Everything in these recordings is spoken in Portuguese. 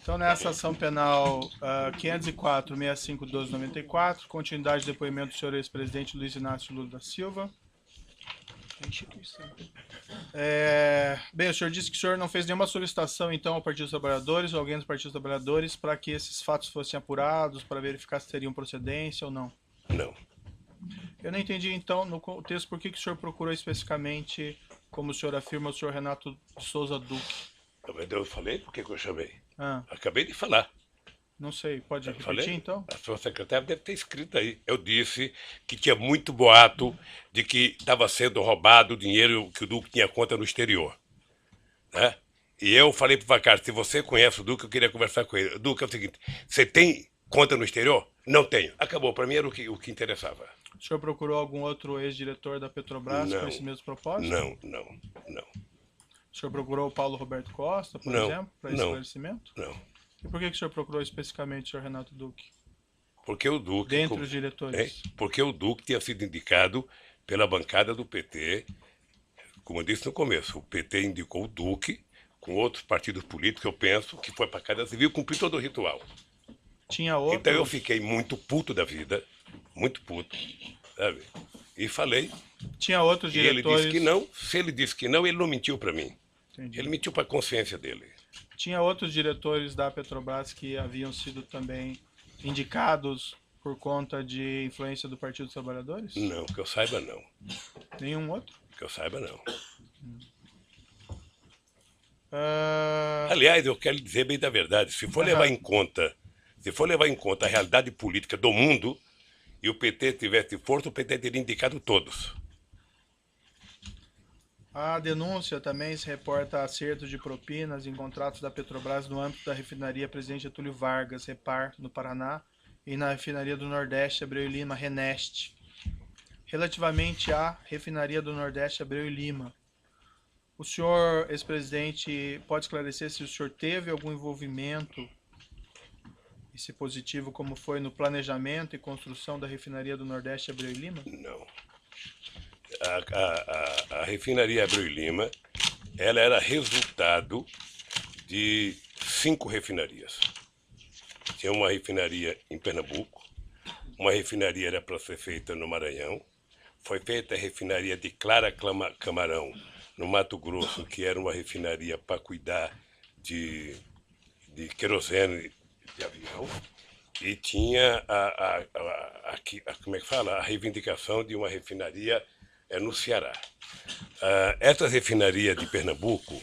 Então, nessa ação penal 504-65-1294, continuidade do depoimento do senhor ex-presidente Luiz Inácio Lula da Silva. A instituição. Bem, o senhor disse que o senhor não fez nenhuma solicitação, então, ao Partido dos Trabalhadores ou alguém do Partido dos Trabalhadores para que esses fatos fossem apurados, para verificar se teriam procedência ou não? Não. Eu não entendi, então, no contexto, por que o senhor procurou especificamente, como o senhor afirma, o senhor Renato de Souza Duque? Eu falei por que eu chamei. Ah, Acabei de falar. não sei, pode Eu repetir, falei? então? A sua secretária deve ter escrito aí. Eu disse que tinha muito boato de que estava sendo roubado o dinheiro que o Duque tinha conta no exterior. Né? E eu falei para o Vacari, se você conhece o Duque, eu queria conversar com ele. Duque, é o seguinte, você tem conta no exterior? Não tenho. Acabou, para mim era o que interessava. O senhor procurou algum outro ex-diretor da Petrobras com esse mesmo propósito? Não. O senhor procurou o Paulo Roberto Costa, por exemplo, para esclarecimento? Não. E por que o senhor procurou especificamente o senhor Renato Duque? Porque o Duque... Dentre os diretores. Porque o Duque tinha sido indicado pela bancada do PT. Como eu disse no começo, o PT indicou o Duque com outros partidos políticos, eu penso, que foi para a Casa Civil cumprir todo o ritual. Tinha outro... Então eu fiquei muito puto da vida, muito puto, sabe? E falei. Tinha outros diretores... E ele disse que não. Se ele disse que não, ele não mentiu para mim. Entendi. Ele mentiu para a consciência dele. Tinha outros diretores da Petrobras que haviam sido também indicados por conta de influência do Partido dos Trabalhadores? Não, que eu saiba não. Nenhum outro? Que eu saiba não. Ah, Aliás, eu quero dizer bem da verdade, se for levar em conta a realidade política do mundo e o PT tivesse força, o PT teria indicado todos. A denúncia também se reporta a acertos de propinas em contratos da Petrobras no âmbito da refinaria Presidente Getúlio Vargas, Repar, no Paraná, e na refinaria do Nordeste, Abreu e Lima, Reneste. Relativamente à refinaria do Nordeste, Abreu e Lima, o senhor, ex-presidente, pode esclarecer se o senhor teve algum envolvimento, e se positivo, como foi no planejamento e construção da refinaria do Nordeste, Abreu e Lima? Não. A refinaria Abreu e Lima, ela era resultado de 5 refinarias. Tinha uma refinaria em Pernambuco, uma refinaria era para ser feita no Maranhão, foi feita a refinaria de Clara Camarão, no Mato Grosso, que era uma refinaria para cuidar de querosene de avião, e tinha como é que fala? A reivindicação de uma refinaria no Ceará. Essa refinaria de Pernambuco,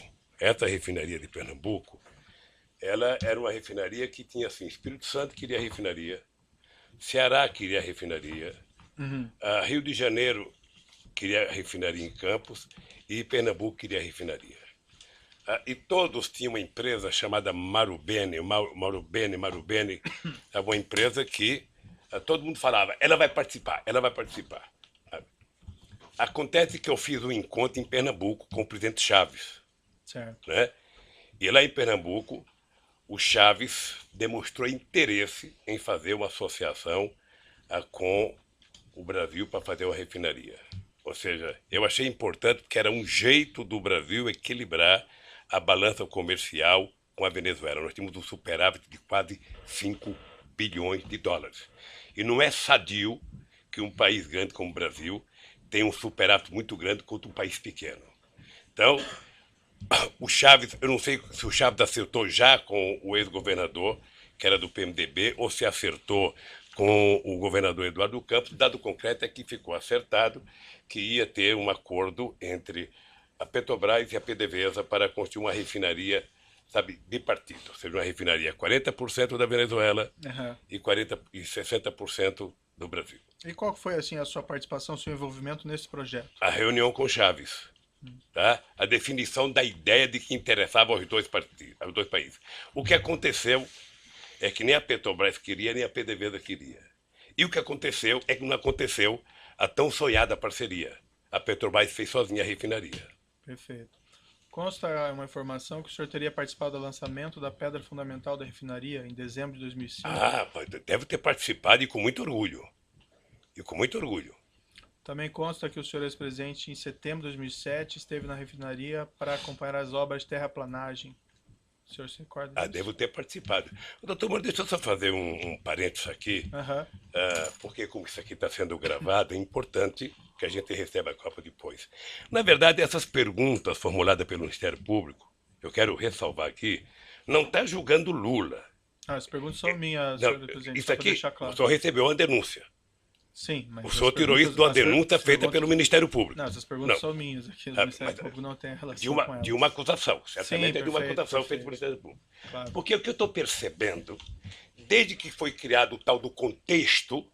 ela era uma refinaria que tinha assim, Espírito Santo queria refinaria, Ceará queria refinaria, Rio de Janeiro queria refinaria em Campos e Pernambuco queria refinaria. E todos tinham uma empresa chamada Marubeni, uma empresa que todo mundo falava, ela vai participar. Acontece que eu fiz um encontro em Pernambuco com o presidente Chaves. Certo. Né? E lá em Pernambuco, o Chaves demonstrou interesse em fazer uma associação com o Brasil para fazer uma refinaria. Ou seja, eu achei importante porque era um jeito do Brasil equilibrar a balança comercial com a Venezuela. Nós tínhamos um superávit de quase 5 bilhões de dólares. E não é sadio que um país grande como o Brasil tenha um superávit muito grande contra um país pequeno. Então, o Chaves, eu não sei se o Chaves acertou já com o ex-governador, que era do PMDB, ou se acertou com o governador Eduardo Campos. Dado concreto é que ficou acertado que ia ter um acordo entre a Petrobras e a PDVSA para construir uma refinaria, sabe, bipartida, ou seja, uma refinaria 40% da Venezuela e 60% do Brasil. E qual foi assim a sua participação, seu envolvimento nesse projeto? A reunião com Chaves, tá? A definição da ideia de que interessava aos dois países. O que aconteceu é que nem a Petrobras queria, nem a PDVSA queria. E o que aconteceu é que não aconteceu a tão sonhada parceria. A Petrobras fez sozinha a refinaria. Perfeito. Consta uma informação que o senhor teria participado do lançamento da pedra fundamental da refinaria em dezembro de 2005? Deve ter participado e com muito orgulho. Também consta que o senhor ex-presidente, em setembro de 2007, esteve na refinaria para acompanhar as obras de terraplanagem. O senhor se recorda Ah, disso? devo ter participado. Doutor Moro, deixa eu só fazer um parênteses aqui, Aham. porque como isso aqui está sendo gravado, é importante que a gente receba a Copa depois. Na verdade, essas perguntas formuladas pelo Ministério Público, eu quero ressalvar aqui, não está julgando Lula. Ah, as perguntas são minhas, Não, senhor presidente, isso só para aqui, deixar o claro. senhor recebeu uma denúncia. Sim, mas O as senhor tirou isso de uma perguntas- denúncia as feita perguntas- pelo Ministério Público. Não, essas perguntas Não. são minhas aqui. O Ah, Ministério mas- Público não tem relação De uma, com elas. de uma acusação, certamente Sim, é de uma perfeito, acusação feita perfeito. pelo Ministério Público. Claro. Porque o que eu estou percebendo, desde que foi criado o tal do contexto,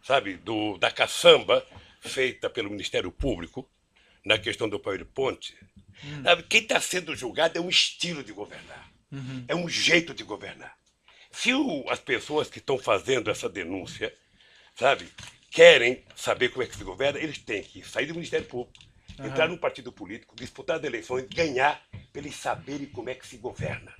sabe, da caçamba feita pelo Ministério Público, na questão do PowerPoint, sabe, quem está sendo julgado é um estilo de governar, é um jeito de governar. Se as pessoas que estão fazendo essa denúncia, sabe, querem saber como é que se governa, eles têm que sair do Ministério Público, entrar num partido político, disputar as eleições, ganhar, para eles saberem como é que se governa.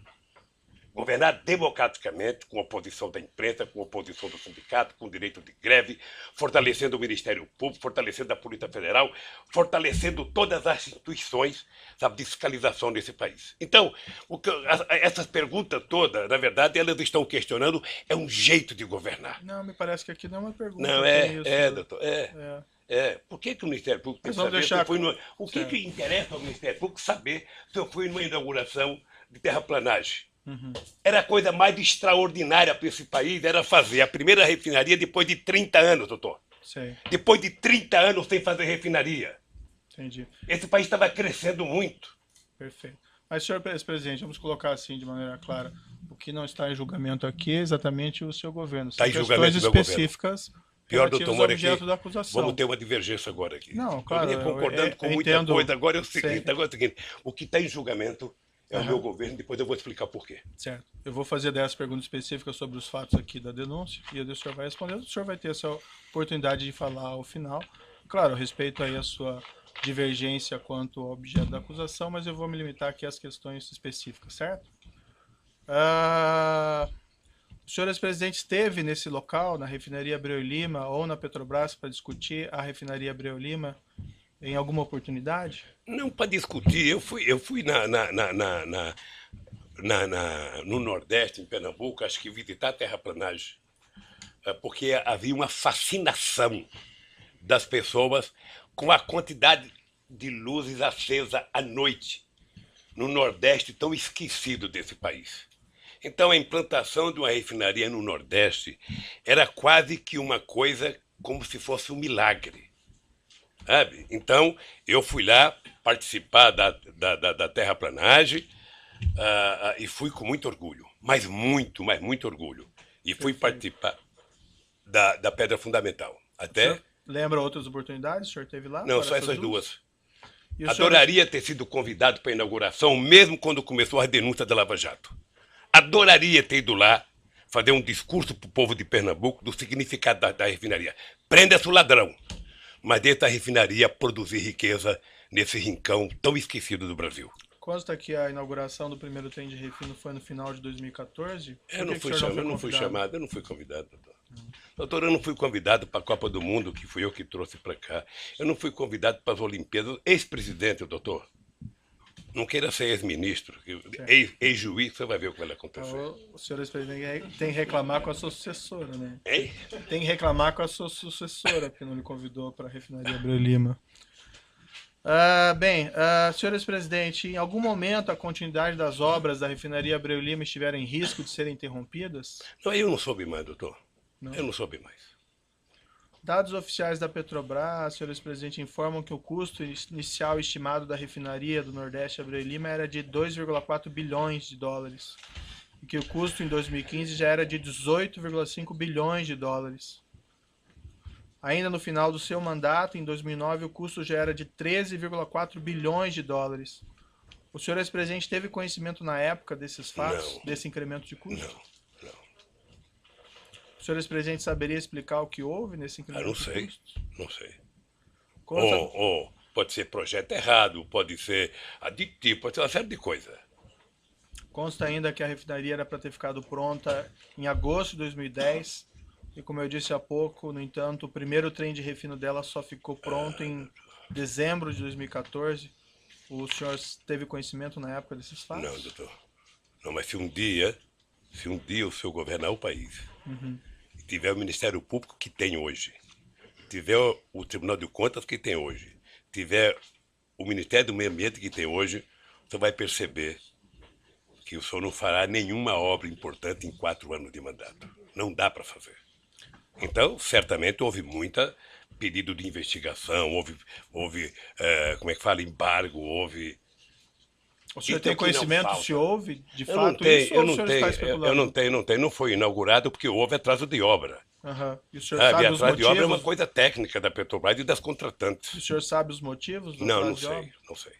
Governar democraticamente, com oposição da imprensa, com oposição do sindicato, com direito de greve, fortalecendo o Ministério Público, fortalecendo a Polícia Federal, fortalecendo todas as instituições, sabe, de fiscalização nesse país. Então, essas perguntas todas, na verdade, elas estão questionando é um jeito de governar. Não, me parece que aqui não é uma pergunta. Não, doutor, por que o Ministério Público tem Mas que vamos saber deixar se eu fui numa... O certo. que interessa ao Ministério Público saber se eu fui numa inauguração de terraplanagem? Era a coisa mais extraordinária para esse país, era fazer a primeira refinaria depois de 30 anos, doutor. Sei, Depois de 30 anos sem fazer refinaria. entendi. Esse país estava crescendo muito. Perfeito. Mas, senhor presidente, vamos colocar assim de maneira clara. O que não está em julgamento aqui é exatamente o seu governo. São Está em julgamento questões do meu específicas Pior, relativas doutor ao Moro, objeto aqui, da acusação. vamos ter uma divergência agora aqui. Não, claro, Eu vinha concordando com eu muita entendo. coisa. Agora é o seguinte, Sei. agora é o seguinte, o que está em julgamento é o Aham. meu governo, depois eu vou explicar por quê. Certo. Eu vou fazer 10 perguntas específicas sobre os fatos aqui da denúncia e o senhor vai responder. O senhor vai ter essa oportunidade de falar ao final. Claro, eu respeito aí a sua divergência quanto ao objeto da acusação, mas eu vou me limitar aqui às questões específicas, certo? O senhor ex-presidente esteve nesse local, na refinaria Abreu e Lima ou na Petrobras, para discutir a refinaria Abreu e Lima em alguma oportunidade? Não para discutir, eu fui no Nordeste, em Pernambuco, acho que visitar a terraplanagem, porque havia uma fascinação das pessoas com a quantidade de luzes acesa à noite no Nordeste tão esquecido desse país. Então a implantação de uma refinaria no Nordeste era quase que uma coisa como se fosse um milagre. Sabe? Então eu fui lá participar da terraplanagem e fui com muito orgulho, mas muito orgulho. E fui participar da pedra fundamental. O Até... senhor lembra outras oportunidades? O senhor teve lá? Não, para só essas duas. E o senhor- Adoraria ter sido convidado para a inauguração, mesmo quando começou a denúncia da Lava Jato. Adoraria ter ido lá fazer um discurso para o povo de Pernambuco do significado da refinaria. Prenda-se o ladrão, mas deixa a refinaria produzir riqueza nesse rincão tão esquecido do Brasil. Consta que a inauguração do primeiro trem de refino foi no final de 2014? Eu não Por que fui que o senhor chamado, eu não fui convidado? chamado, eu não fui convidado, doutor. Doutor, eu não fui convidado para a Copa do Mundo, que fui eu que trouxe para cá. Eu não fui convidado para as Olimpíadas. Ex-presidente, doutor. Não queira ser ex-ministro. Ex-juiz, você vai ver o que vai acontecer. Então, o senhor ex-presidente tem que reclamar com a sua sucessora, né? Hein? Tem que reclamar com a sua sucessora, porque não lhe convidou para a refinaria Abreu e Lima. Senhor ex-presidente, em algum momento a continuidade das obras da refinaria Abreu e Lima estiveram em risco de serem interrompidas? Não, eu não soube mais, doutor. Não. Eu não soube mais. Dados oficiais da Petrobras, senhor ex-presidente, informam que o custo inicial estimado da refinaria do Nordeste Abreu e Lima era de 2,4 bilhões de dólares e que o custo em 2015 já era de 18,5 bilhões de dólares. Ainda no final do seu mandato, em 2009, o custo já era de 13,4 bilhões de dólares. O senhor ex-presidente teve conhecimento na época desses fatos, Não. desse incremento de custo? Não. O senhor ex-presidente saberia explicar o que houve nesse incremento Não de sei. custos? Não sei. Consta- Ou pode ser projeto errado, pode ser aditivo, pode ser uma série de coisas. Consta ainda que a refinaria era para ter ficado pronta em agosto de 2010 e, como eu disse há pouco, no entanto, o primeiro trem de refino dela só ficou pronto em dezembro de 2014. O senhor teve conhecimento na época desses fatos? Não, doutor. Não, mas se um dia o senhor governar o país, e tiver o Ministério Público que tem hoje, tiver o Tribunal de Contas que tem hoje, tiver o Ministério do Meio Ambiente que tem hoje, você vai perceber que o senhor não fará nenhuma obra importante em 4 anos de mandato. Não dá para fazer. Então, certamente houve muita pedido de investigação, houve como é que fala, embargo, houve... O senhor Então, tem conhecimento se houve, de Eu não fato, tenho, isso, eu ou o não senhor tenho, está especulando? eu não tenho, não foi inaugurado porque houve atraso de obra. Aham. E o senhor Ah, sabe e os atraso de obra é uma motivos? coisa técnica da Petrobras e das O contratantes. senhor sabe os motivos do Não, atraso não de obra? sei, não sei.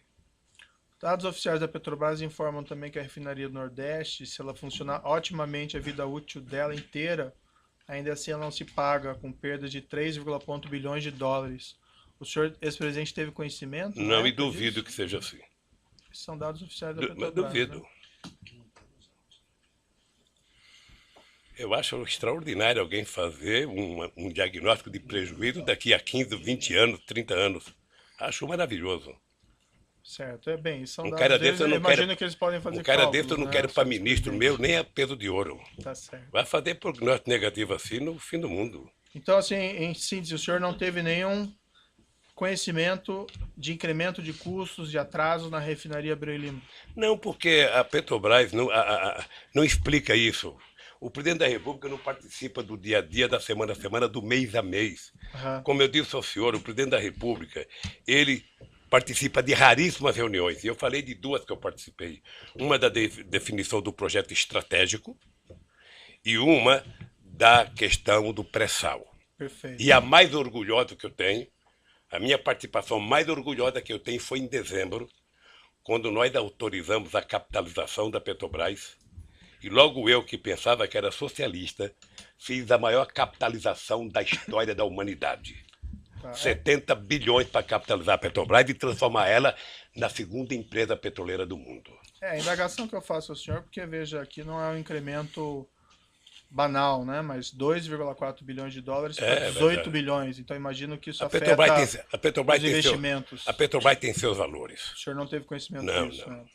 Dados oficiais da Petrobras informam também que a refinaria do Nordeste, se ela funcionar otimamente a vida útil dela inteira, ainda assim ela não se paga, com perda de 3,1 bilhões de dólares. O senhor, ex-presidente, teve conhecimento? na Não, e época duvido disso? que seja assim. Esses são dados oficiais da Mas Petrobras. duvido. Né? Eu acho extraordinário alguém fazer um diagnóstico de prejuízo daqui a 15, 20 anos, 30 anos. Acho maravilhoso. Certo, é bem, são Um dados cara deles, desse eu não imagino quero. que eles podem fazer Um cara cálculos, desse eu não né, quero para senhor ministro ex-presidente? meu, nem a peso de ouro. Tá certo. Vai fazer prognóstico negativo assim no fim do mundo. Então, assim, em síntese, o senhor não teve nenhum conhecimento de incremento de custos, de atrasos na refinaria Abreu e Lima? Não, porque a Petrobras não explica isso. O presidente da República não participa do dia a dia, da semana a semana, do mês a mês. Aham. Como eu disse ao senhor, o presidente da República, ele participa de raríssimas reuniões. E eu falei de 2 que eu participei. Uma da definição do projeto estratégico e uma da questão do pré-sal. Perfeito. E a mais orgulhosa que eu tenho, a minha participação mais orgulhosa que eu tenho foi em dezembro, quando nós autorizamos a capitalização da Petrobras. E logo eu, que pensava que era socialista, fiz a maior capitalização da história da humanidade. Tá. 70 bilhões para capitalizar a Petrobras e transformar ela na segunda empresa petroleira do mundo. A indagação que eu faço ao senhor, porque veja, aqui não é um incremento banal, né? Mas 2,4 bilhões de dólares para 18 verdade. bilhões. Então imagino que isso A afeta Petrobras os tem investimentos. a Petrobras tem seus valores. O senhor não teve conhecimento Não, disso, não. né?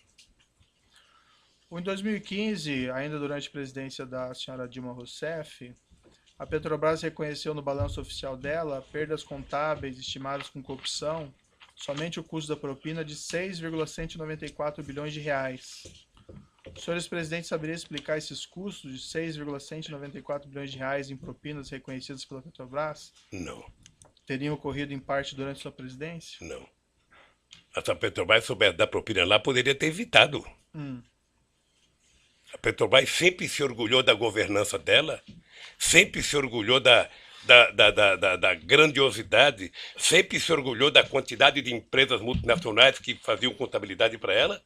Em 2015, ainda durante a presidência da senhora Dilma Rousseff, a Petrobras reconheceu no balanço oficial dela perdas contábeis estimadas com corrupção, somente o custo da propina de 6,194 bilhões de reais. O senhor ex-presidente saberia explicar esses custos de 6,194 bilhões de reais em propinas reconhecidas pela Petrobras? Não, Teriam ocorrido em parte durante sua presidência? não. Se a Petrobras soubesse dar propina lá, poderia ter evitado. A Petrobras sempre se orgulhou da governança dela, sempre se orgulhou da grandiosidade, sempre se orgulhou da quantidade de empresas multinacionais que faziam contabilidade para ela.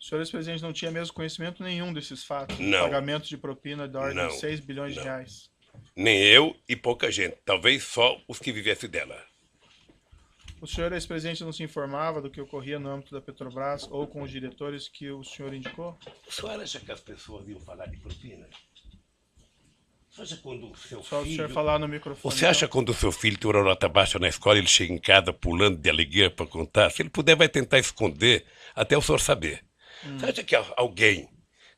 O senhor ex-presidente não tinha mesmo conhecimento nenhum desses fatos? Não. Pagamento de propina da ordem Não. de 6 bilhões de Não. reais. Nem eu e pouca gente, talvez só os que vivessem dela. O senhor ex-presidente não se informava do que ocorria no âmbito da Petrobras ou com os diretores que o senhor indicou? O senhor acha que as pessoas iam falar de propina? Você acha quando o seu Só o filho... senhor falar no microfone. Você acha então. quando o seu filho tem uma nota baixa na escola, ele chega em casa pulando de alegria para contar? Se ele puder, vai tentar esconder até o senhor saber. Você acha que alguém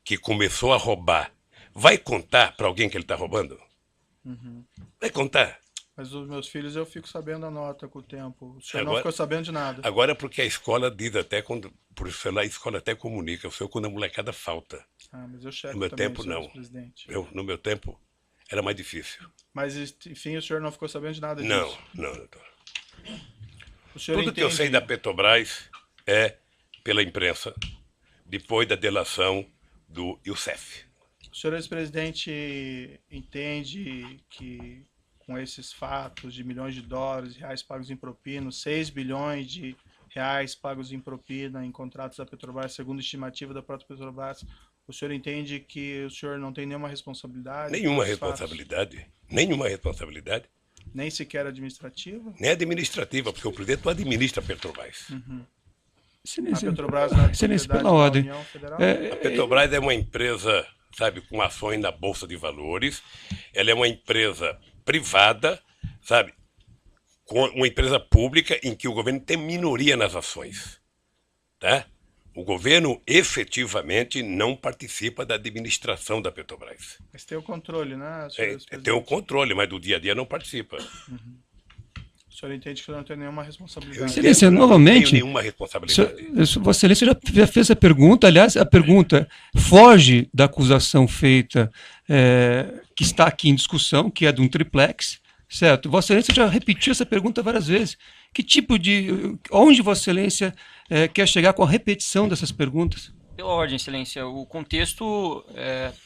que começou a roubar vai contar para alguém que ele está roubando? Vai contar. Mas os meus filhos eu fico sabendo a nota com o tempo. O senhor não Agora- ficou sabendo de nada. Agora porque a escola diz até, por isso lá a escola até comunica, o senhor quando a molecada falta. Ah, mas eu checo No meu também, tempo, senhor não. ex-presidente. No meu tempo, era mais difícil. Mas, enfim, o senhor não ficou sabendo de nada disso? Não, não, doutor. O senhor Tudo que eu sei da Petrobras é pela imprensa, depois da delação do Youssef. O senhor ex-presidente entende que com esses fatos de milhões de dólares, reais pagos em propina, 6 bilhões de reais pagos em propina em contratos da Petrobras, segundo a estimativa da própria Petrobras, o senhor entende que o senhor não tem nenhuma responsabilidade? Nenhuma por esses fatos? responsabilidade. Nenhuma responsabilidade. Nem sequer administrativa? Nem administrativa, porque o presidente não administra a Petrobras. A Petrobras não é Excelência, propriedade pela da ordem. União Federal? A Petrobras é uma empresa, sabe, com ações na Bolsa de Valores. Ela é uma empresa privada, sabe, com uma empresa pública em que o governo tem minoria nas ações. Tá? O governo efetivamente não participa da administração da Petrobras. Mas tem o controle, né, senhor ex-presidente? Tem o controle, mas do dia a dia não participa. O senhor entende que não tem nenhuma responsabilidade? Excelência, Não novamente, tenho nenhuma responsabilidade. Vossa Excelência já fez a pergunta, aliás, a pergunta foge da acusação feita, que está aqui em discussão, que é de um triplex, certo? Vossa Excelência já repetiu essa pergunta várias vezes. Que tipo de... Onde Vossa Excelência quer chegar com a repetição dessas perguntas? Pela ordem, Excelência, o contexto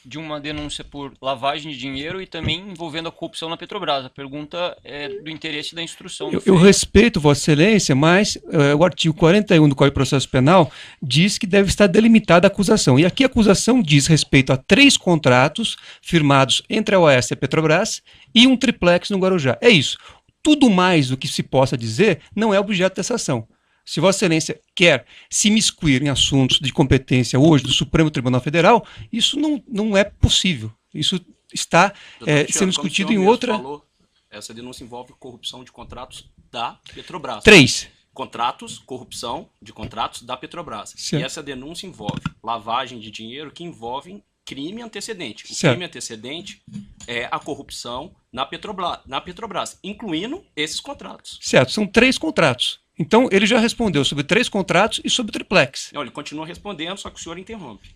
de uma denúncia por lavagem de dinheiro e também envolvendo a corrupção na Petrobras. A pergunta é do interesse da instrução. Eu respeito Vossa Excelência, mas o artigo 41 do Código de Processo Penal diz que deve estar delimitada a acusação. E aqui a acusação diz respeito a 3 contratos firmados entre a OAS e a Petrobras e um triplex no Guarujá. É isso. Tudo mais do que se possa dizer não é objeto dessa ação. Se Vossa Excelência quer se imiscuir em assuntos de competência hoje do Supremo Tribunal Federal, isso não é possível. Isso está sendo discutido em outra... Falou, essa denúncia envolve corrupção de contratos da Petrobras. 3. Contratos, corrupção de contratos da Petrobras. Certo. E essa denúncia envolve lavagem de dinheiro que envolve crime antecedente. O Certo. crime antecedente é a corrupção na Petrobras, incluindo esses contratos. Certo, são 3 contratos. Então, ele já respondeu sobre 3 contratos e sobre o triplex. Não, ele continua respondendo, só que o senhor interrompe.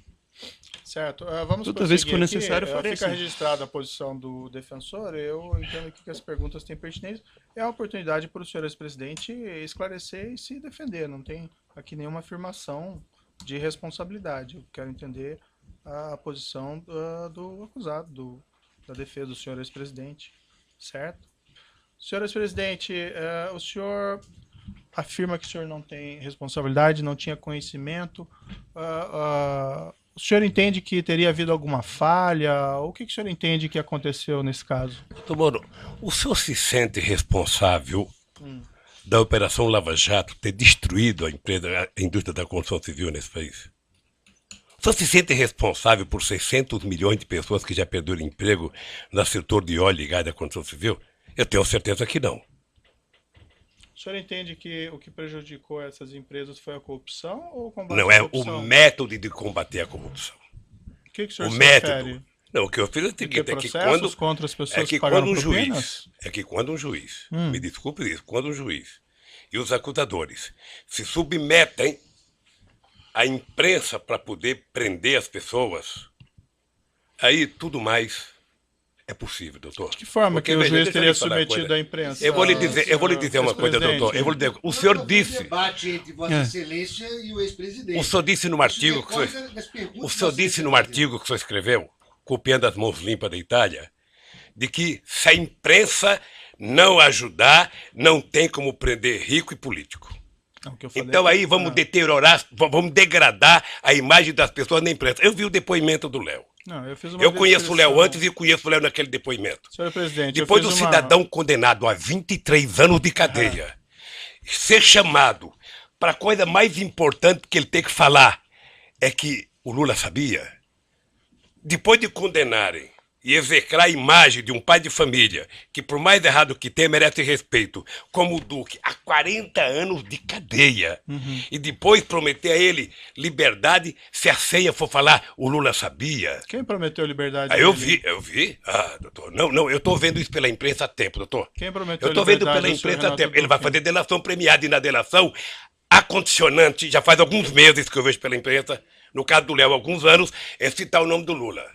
Certo. Vamos Toda vez que for prosseguir necessário, aqui. eu farei Fica assim. registrada a posição do defensor. Eu entendo que as perguntas têm pertinência. É a oportunidade para o senhor ex-presidente esclarecer e se defender. Não tem aqui nenhuma afirmação de responsabilidade. Eu quero entender a posição do acusado, da defesa do senhor ex-presidente. Certo? Senhor ex-presidente, o senhor afirma que o senhor não tem responsabilidade, não tinha conhecimento. O senhor entende que teria havido alguma falha? O que o senhor entende que aconteceu nesse caso? Doutor Moro, o senhor se sente responsável da Operação Lava Jato ter destruído a indústria da construção civil nesse país? O senhor se sente responsável por 600 milhões de pessoas que já perderam emprego no setor de óleo e gás da construção civil? Eu tenho certeza que não. O senhor entende que o que prejudicou essas empresas foi a corrupção ou o combate Não, à é corrupção? o método de combater a corrupção. O que o senhor O se método. refere? Não, o que eu fiz é o Ter seguinte, processos contra as pessoas que quando pagaram um propinas? juiz, me desculpe isso, quando um juiz e os acusadores se submetem à imprensa para poder prender as pessoas, aí tudo mais é possível, doutor. De que forma Porque, que o veja, juiz deixa eu teria lhe falar uma submetido coisa. à imprensa? Eu vou lhe dizer uma coisa, doutor. Eu vou lhe dizer, o senhor disse, debate entre Vossa Excelência e o ex-presidente. o senhor disse num artigo que o senhor disse num artigo que o senhor escreveu, copiando as mãos limpas da Itália, de que se a imprensa não ajudar, não tem como prender rico e político. Não, o que eu falei Então é aí que- vamos deteriorar, vamos degradar a imagem das pessoas na imprensa. Eu vi o depoimento do Léo. Não, eu fiz uma Eu conheço o Léo descrição. antes e conheço o Léo naquele depoimento. Senhor presidente, Depois eu do fiz uma... cidadão condenado a 23 anos de cadeia ser chamado para a coisa mais importante que ele tem que falar é que o Lula sabia. Depois de condenarem e execrar a imagem de um pai de família que, por mais errado que tenha, merece respeito, como o Duque, há 40 anos de cadeia, e depois prometer a ele liberdade, se a ceia for falar, o Lula sabia. Quem prometeu liberdade? Ah, eu dele? vi. Ah, doutor, não, eu estou vendo isso pela imprensa há tempo, doutor. Quem prometeu Eu estou vendo liberdade pela ao senhor imprensa há Renato tempo. Ele vai Duque? fazer delação premiada e na delação, a condicionante, já faz alguns meses que eu vejo pela imprensa, no caso do Léo, alguns anos, é citar o nome do Lula.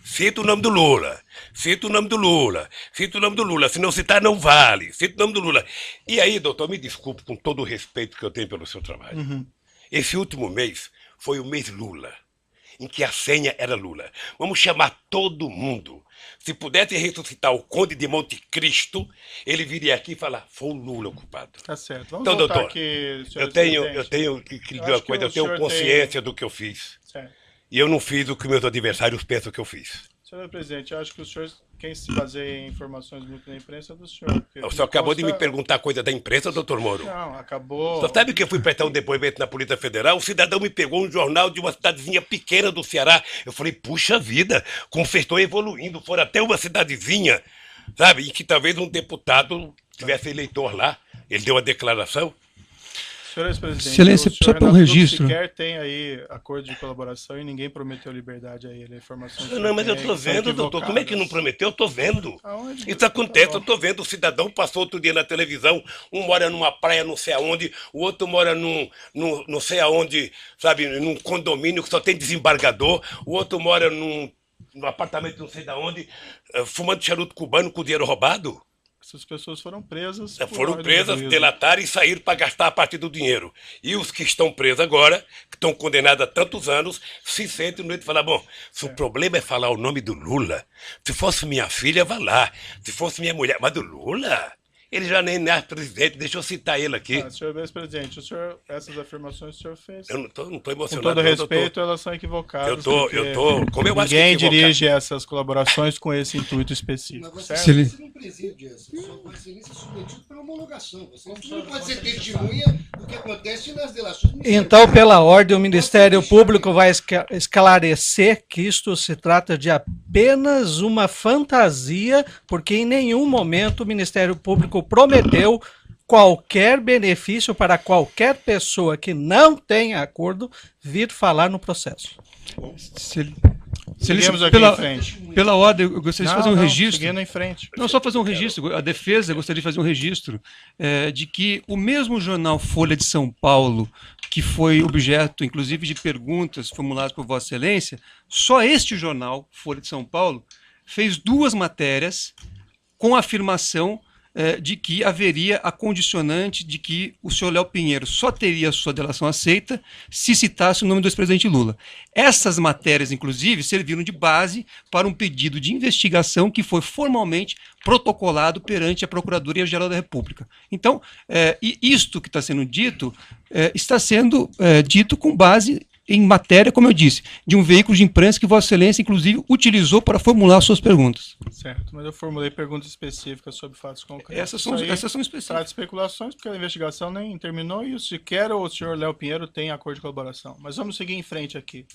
Cita o nome do Lula, cita o nome do Lula, cita o nome do Lula, se não citar não vale, cita o nome do Lula. E aí, doutor, me desculpe com todo o respeito que eu tenho pelo seu trabalho. Esse último mês foi o mês Lula, em que a senha era Lula. Vamos chamar todo mundo. Se pudesse ressuscitar o Conde de Monte Cristo, ele viria aqui e falar, foi o Lula o culpado. Tá certo. Vamos Então, voltar doutor, aqui, senhor eu tenho presidente. que lhe Eu dizer uma acho que coisa, o eu tenho senhor consciência do que eu fiz. Certo. E eu não fiz o que meus adversários pensam que eu fiz. Senhor presidente, eu acho que o senhor, quem se baseia em informações muito na imprensa é do senhor. porque O senhor acabou de me consta- perguntar coisa da imprensa, doutor Moro. Não, acabou. Só sabe que eu fui prestar um depoimento na Polícia Federal? O cidadão me pegou um jornal de uma cidadezinha pequena do Ceará. Eu falei, puxa vida, como vocês estão evoluindo. Foram até uma cidadezinha, sabe? E que talvez um deputado tivesse eleitor lá. Ele deu a declaração. Senhor ex-presidente, Excelência, o só senhor para um Renato registro. sequer tem aí acordo de colaboração e ninguém prometeu liberdade a ele. A informação que o Não, senhor mas tem eu aí tô que são vendo, doutor. Como é que não equivocadas. prometeu? Eu tô vendo. Aonde? Isso acontece, Tá bom. eu tô vendo. O cidadão passou outro dia na televisão. Um mora numa praia não sei aonde, o outro mora num não sei aonde, sabe, num condomínio que só tem desembargador, o outro mora num apartamento não sei de onde, fumando charuto cubano com dinheiro roubado. Essas pessoas foram presas. por Foram ordem do presas, juízo. delataram e saíram para gastar a parte do dinheiro. E os que estão presos agora, que estão condenados há tantos anos, se sentem no meio de falar, bom, se o problema é falar o nome do Lula, se fosse minha filha, vá lá. Se fosse minha mulher, mas do Lula? Ele já nem é presidente, deixa eu citar ele aqui. Senhor ex-presidente, essas afirmações que o senhor fez, Eu não tô com emocionado. todo não, doutor. respeito, elas são equivocadas. Como eu acho que ninguém é equivocado. dirige essas colaborações com esse intuito Mas específico, você, certo? Excelente. você não preside essa. Sua excelência é submetido pela homologação. Você não pode ser testemunha do que acontece nas delações. Então, pela ordem, o Ministério Público vai esclarecer que isto se trata de apenas uma fantasia, porque em nenhum momento o Ministério Público prometeu qualquer benefício para qualquer pessoa que não tenha acordo vir falar no processo. Seguimos aqui em frente. Pela ordem, eu gostaria de fazer um registro. Seguindo em frente. Não, só fazer um registro. A defesa gostaria de fazer um registro de que o mesmo jornal Folha de São Paulo, que foi objeto, inclusive, de perguntas formuladas por Vossa Excelência, só este jornal, Folha de São Paulo, fez 2 matérias com a afirmação de que haveria a condicionante de que o senhor Léo Pinheiro só teria sua delação aceita se citasse o nome do ex-presidente Lula. Essas matérias, inclusive, serviram de base para um pedido de investigação que foi formalmente protocolado perante a Procuradoria-Geral da República. Então, isto que está sendo dito, está sendo dito com base em matéria, como eu disse, de um veículo de imprensa que Vossa Excelência, inclusive, utilizou para formular suas perguntas. Certo, mas eu formulei perguntas específicas sobre fatos concretos. Essas são Isso aí específicas. trata de especulações, porque a investigação nem terminou e sequer o senhor Léo Pinheiro tem acordo de colaboração. Mas vamos seguir em frente aqui.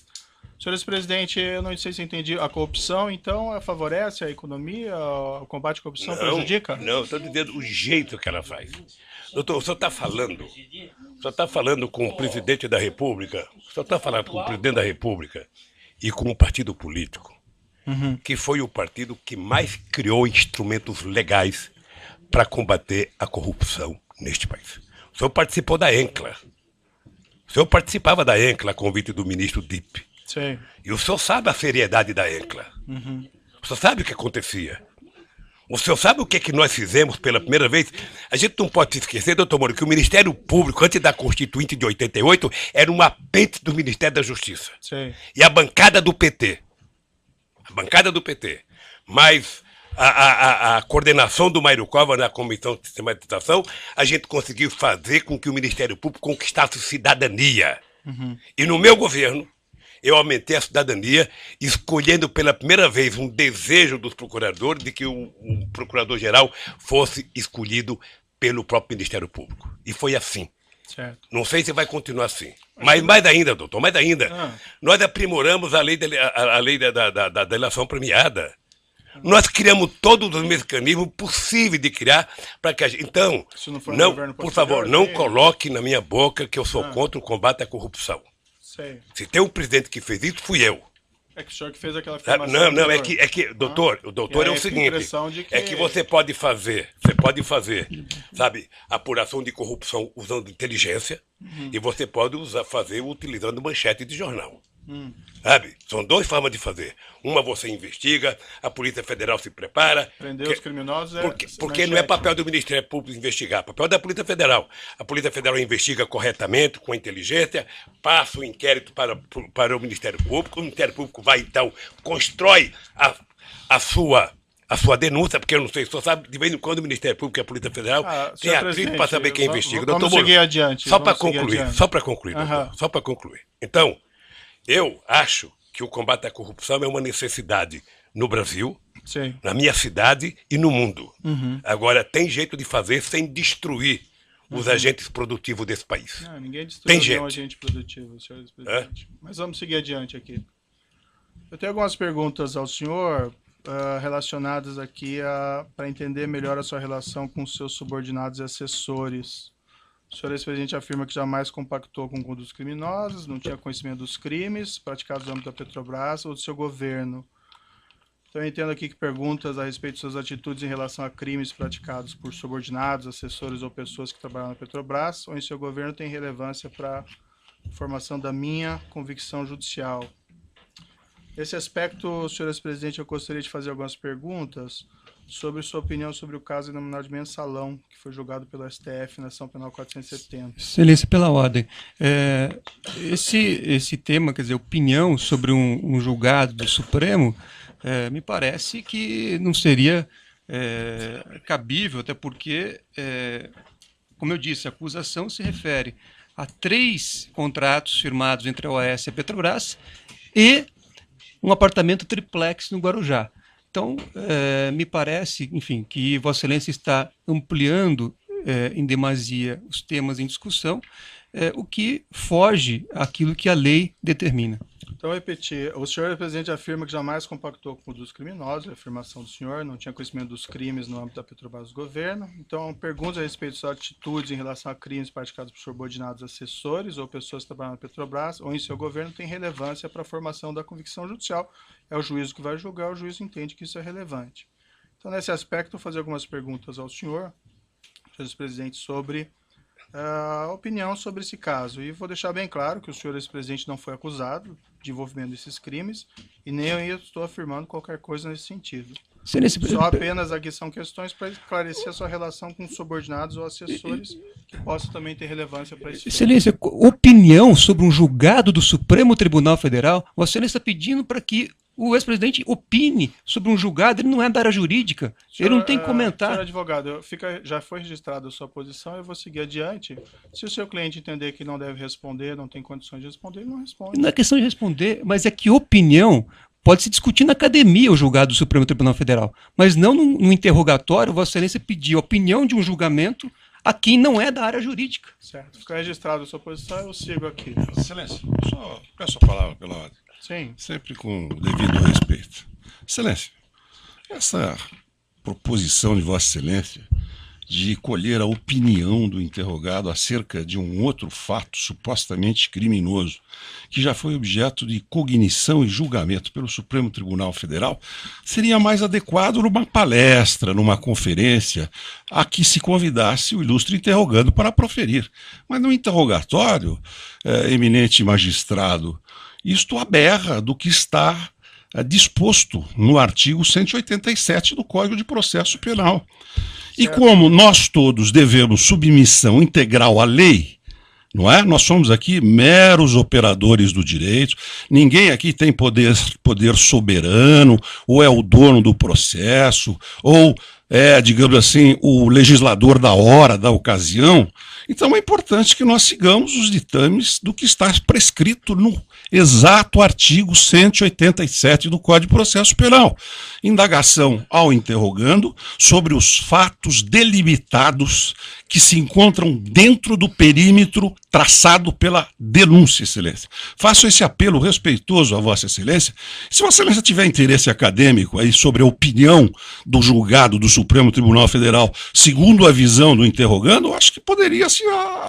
Senhor ex-presidente, eu não sei se eu entendi, a corrupção, então, favorece a economia, o combate à corrupção prejudica? Não, estou dizendo o jeito que ela faz. Doutor, o senhor está falando com o presidente da República, o senhor está falando com o presidente da República e com o partido político, que foi o partido que mais criou instrumentos legais para combater a corrupção neste país. O senhor participou da ENCLA. O senhor participava da ENCLA a convite do ministro Dipp. Sim. E o senhor sabe a seriedade da ENCLA. O senhor sabe o que acontecia. O senhor sabe o que nós fizemos pela primeira vez? A gente não pode se esquecer, doutor Moro, que o Ministério Público, antes da Constituinte de 88, era um apêndice do Ministério da Justiça. Sim. E a bancada do PT. Mas a coordenação do Mário Cova na Comissão de Sistematização, a gente conseguiu fazer com que o Ministério Público conquistasse cidadania. E no meu governo, eu aumentei a cidadania, escolhendo pela primeira vez um desejo dos procuradores de que o procurador-geral fosse escolhido pelo próprio Ministério Público. E foi assim. Certo. Não sei se vai continuar assim. Mas mais ainda, doutor, mais ainda. Nós aprimoramos a lei da delação premiada. Nós criamos todos os mecanismos possíveis de criar para que a gente... Então, Se não for no não, governo por posterior, favor, não sim. coloque na minha boca que eu sou contra o combate à corrupção. Sei. Se tem um presidente que fez isso, fui eu. É que o senhor que fez aquela Sabe? afirmação. Não, é anterior. que doutor, o doutor E é aí o fica a seguinte, impressão de que- é que você pode fazer, sabe, apuração de corrupção usando inteligência e você pode fazer utilizando manchete de jornal. Sabe? São 2 formas de fazer. Uma você investiga, a Polícia Federal se prepara. Prender os criminosos Porque não é papel do Ministério Público investigar, é papel da Polícia Federal. A Polícia Federal investiga corretamente, com inteligência, passa o inquérito para o Ministério Público, o Ministério Público vai, então, constrói a sua denúncia, porque eu não sei, só sabe, de vez em quando o Ministério Público e a Polícia Federal tem senhor atrito para saber quem investiga. Vamos Doutor Moro, seguir adiante. Só para vamos seguir concluir, adiante. só para concluir, doutor, Aham. só para concluir. Então, eu acho que o combate à corrupção é uma necessidade no Brasil, Sim. na minha cidade e no mundo. Agora, tem jeito de fazer sem destruir os agentes produtivos desse país. Não, ninguém Tem destruiu gente. nenhum agente produtivo, senhor presidente. Mas vamos seguir adiante aqui. Eu tenho algumas perguntas ao senhor relacionadas aqui para entender melhor a sua relação com seus subordinados e assessores. O senhor ex-presidente afirma que jamais compactou com condutas criminosas, não tinha conhecimento dos crimes praticados no âmbito da Petrobras ou do seu governo. Então, eu entendo aqui que perguntas a respeito de suas atitudes em relação a crimes praticados por subordinados, assessores ou pessoas que trabalham na Petrobras ou em seu governo têm relevância para a formação da minha convicção judicial. Nesse aspecto, senhor ex-presidente, eu gostaria de fazer algumas perguntas sobre sua opinião sobre o caso denominado de Mensalão, que foi julgado pelo STF na ação penal 470. Excelência, pela ordem. Esse tema, quer dizer, opinião sobre um julgado do Supremo, me parece que não seria cabível, até porque, como eu disse, a acusação se refere a 3 contratos firmados entre a OAS e a Petrobras e um apartamento triplex no Guarujá. Então, me parece, enfim, que Vossa Excelência está ampliando em demasia os temas em discussão, o que foge àquilo que a lei determina. Então, repetir, o senhor presidente afirma que jamais compactou com condutas criminosas, a afirmação do senhor, não tinha conhecimento dos crimes no âmbito da Petrobras do governo. Então, perguntas a respeito de suas atitudes em relação a crimes praticados por subordinados assessores ou pessoas que trabalham na Petrobras ou em seu governo tem relevância para a formação da convicção judicial. É o juízo que vai julgar, o juiz entende que isso é relevante. Então, nesse aspecto, vou fazer algumas perguntas ao senhor ex-presidente, sobre a opinião sobre esse caso. E vou deixar bem claro que o senhor ex-presidente não foi acusado de envolvimento desses crimes e nem eu estou afirmando qualquer coisa nesse sentido. Só apenas aqui são questões para esclarecer a sua relação com subordinados ou assessores que possam também ter relevância para esse Excelência, opinião sobre um julgado do Supremo Tribunal Federal, Vossa Excelência está pedindo para que o ex-presidente opine sobre um julgado, ele não é da área jurídica, senhor, ele não tem que comentar. Senhor advogado, já foi registrada a sua posição, eu vou seguir adiante. Se o seu cliente entender que não deve responder, não tem condições de responder, ele não responde. Não é questão de responder, mas é que opinião pode se discutir na academia o julgado do Supremo Tribunal Federal, mas não no interrogatório, Vossa Excelência pedir a opinião de um julgamento a quem não é da área jurídica. Certo, fica registrada a sua posição, eu sigo aqui. Excelência, só peço a palavra pela ordem. Sim. Sempre com o devido respeito. Excelência, essa proposição de Vossa Excelência de colher a opinião do interrogado acerca de um outro fato supostamente criminoso, que já foi objeto de cognição e julgamento pelo Supremo Tribunal Federal, seria mais adequado numa palestra, numa conferência, a que se convidasse o ilustre interrogando para proferir. Mas no interrogatório, eminente magistrado, isto aberra do que está disposto no artigo 187 do Código de Processo Penal. E como nós todos devemos submissão integral à lei, não é? Nós somos aqui meros operadores do direito, ninguém aqui tem poder soberano, ou é o dono do processo, ou é, digamos assim, o legislador da hora, da ocasião. Então é importante que nós sigamos os ditames do que está prescrito no exato artigo 187 do Código de Processo Penal. Indagação ao interrogando sobre os fatos delimitados que se encontram dentro do perímetro traçado pela denúncia, Excelência. Faço esse apelo respeitoso a Vossa Excelência. Se Vossa Excelência tiver interesse acadêmico aí sobre a opinião do julgado do Supremo Tribunal Federal, segundo a visão do interrogando, eu acho que poderia se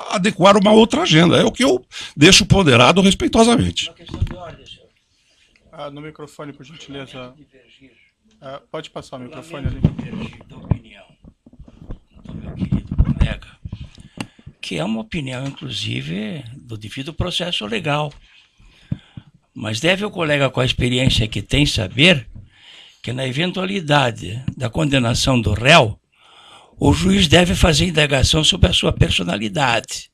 adequar uma outra agenda. É o que eu deixo ponderado respeitosamente. Uma questão de ordem, senhor. No microfone, por gentileza. Pode passar o microfone ali. Divergir da opinião do meu querido colega, que é uma opinião, inclusive, do devido processo legal. Mas deve o colega, com a experiência que tem, saber que na eventualidade da condenação do réu, o juiz deve fazer indagação sobre a sua personalidade.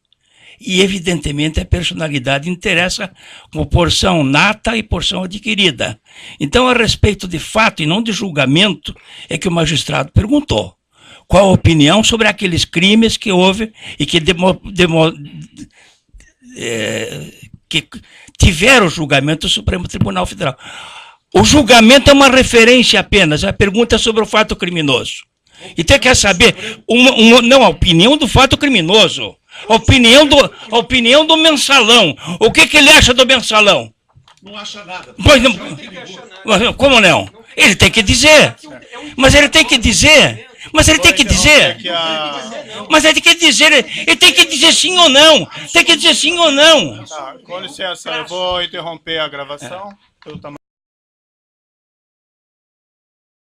E, evidentemente, a personalidade interessa como porção nata e porção adquirida. Então, a respeito de fato e não de julgamento, é que o magistrado perguntou qual a opinião sobre aqueles crimes que houve e que que tiveram o julgamento do Supremo Tribunal Federal. O julgamento é uma referência apenas, a pergunta é sobre o fato criminoso. E tem que saber, não, a opinião do fato criminoso, a opinião do mensalão. O que ele acha do mensalão? Não acha nada. Pois não, como não? Ele tem que dizer. Mas ele tem que dizer. Mas ele tem que dizer. Mas ele tem que dizer. Ele tem que dizer sim ou não. Tem que dizer sim ou não. Tá, com licença, eu vou interromper a gravação. Pelo tamanho